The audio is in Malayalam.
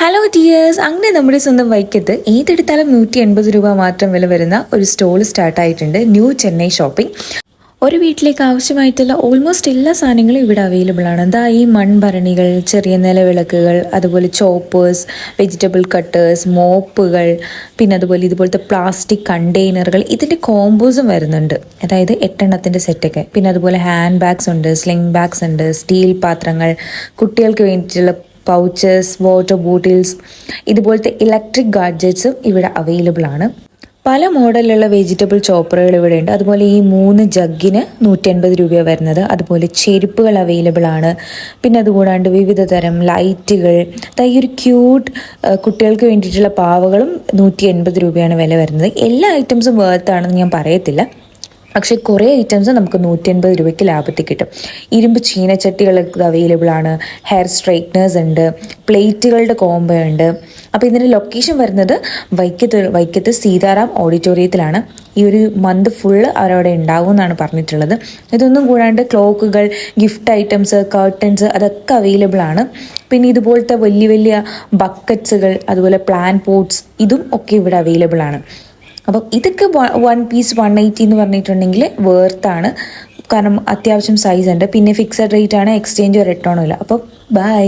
ഹലോ ഡിയേഴ്സ്, അങ്ങനെ നമ്മുടെ സ്വന്തം വൈക്കത്ത് ഏതെടുത്താലും 180 രൂപ മാത്രം വില വരുന്ന ഒരു സ്റ്റോൾ സ്റ്റാർട്ടായിട്ടുണ്ട്. New Chennai shopping. ഒരു വീട്ടിലേക്ക് ആവശ്യമായിട്ടുള്ള ഓൾമോസ്റ്റ് എല്ലാ സാധനങ്ങളും ഇവിടെ അവൈലബിൾ ആണ്. എന്താ ഈ മൺഭരണികൾ, ചെറിയ നിലവിളക്കുകൾ, അതുപോലെ ചോപ്പേഴ്സ്, വെജിറ്റബിൾ കട്ടേഴ്സ്, മോപ്പുകൾ, പിന്നെ അതുപോലെ ഇതുപോലത്തെ പ്ലാസ്റ്റിക് കണ്ടെയ്നറുകൾ, ഇതിൻ്റെ കോമ്പോസും വരുന്നുണ്ട്. അതായത് 8 സെറ്റൊക്കെ. പിന്നെ അതുപോലെ ഹാൻഡ് ബാഗ്സ് ഉണ്ട്, സ്ലിംഗ് ബാഗ്സ് ഉണ്ട്, സ്റ്റീൽ പാത്രങ്ങൾ, കുട്ടികൾക്ക് വേണ്ടിയിട്ടുള്ള പൗച്ചസ്, വാട്ടർ ബോട്ടിൽസ്, ഇതുപോലത്തെ ഇലക്ട്രിക് ഗാഡ്ജറ്റ്സും ഇവിടെ അവൈലബിൾ ആണ്. പല മോഡലിലുള്ള വെജിറ്റബിൾ ചോപ്പറുകൾ ഇവിടെ ഉണ്ട്. അതുപോലെ ഈ 3 ജഗ്ഗിന് 180 രൂപ വരുന്നത്. അതുപോലെ ചെരുപ്പുകൾ അവൈലബിൾ ആണ്. പിന്നെ അതുകൂടാണ്ട് വിവിധ തരം ലൈറ്റുകൾ, ഈ ഒരു ക്യൂട്ട് കുട്ടികൾക്ക് വേണ്ടിയിട്ടുള്ള പാവകളും 180 രൂപയാണ് വില വരുന്നത്. എല്ലാ ഐറ്റംസും വേർത്താണെന്ന് ഞാൻ പറയത്തില്ല, പക്ഷേ കുറേ ഐറ്റംസ് നമുക്ക് 180 രൂപയ്ക്ക് ലാഭത്തിൽ കിട്ടും. ഇരുമ്പ് ചീനച്ചട്ടികളൊക്കെ അവൈലബിൾ ആണ്. ഹെയർ സ്ട്രൈറ്റ്നേഴ്സ് ഉണ്ട്, പ്ലേറ്റുകളുടെ കോംബോ ഉണ്ട്. അപ്പോൾ ഇതിൻ്റെ ലൊക്കേഷൻ വരുന്നത് വൈക്കത്ത് സീതാറാം ഓഡിറ്റോറിയത്തിലാണ്. ഈ ഒരു മന്ത് ഫുള്ള് അവരവിടെ ഉണ്ടാവും എന്നാണ് പറഞ്ഞിട്ടുള്ളത്. ഇതൊന്നും കൂടാണ്ട് ക്ലോക്കുകൾ, ഗിഫ്റ്റ് ഐറ്റംസ്, കർട്ടൻസ്, അതൊക്കെ അവൈലബിൾ ആണ്. പിന്നെ ഇതുപോലത്തെ വലിയ വലിയ ബക്കറ്റ്സുകൾ, അതുപോലെ പ്ലാൻ പോട്ട്സ്, ഇതും ഒക്കെ ഇവിടെ അവൈലബിൾ ആണ്. അപ്പം ഇതൊക്കെ 1 പീസ് 180 എന്ന് പറഞ്ഞിട്ടുണ്ടെങ്കിൽ വേർത്താണ്. കാരണം അത്യാവശ്യം സൈസ് ഉണ്ട്. പിന്നെ ഫിക്സഡ് റേറ്റ് ആണ്, എക്സ്ചേഞ്ച് റിട്ടേണും ഇല്ല. അപ്പോൾ ബൈ.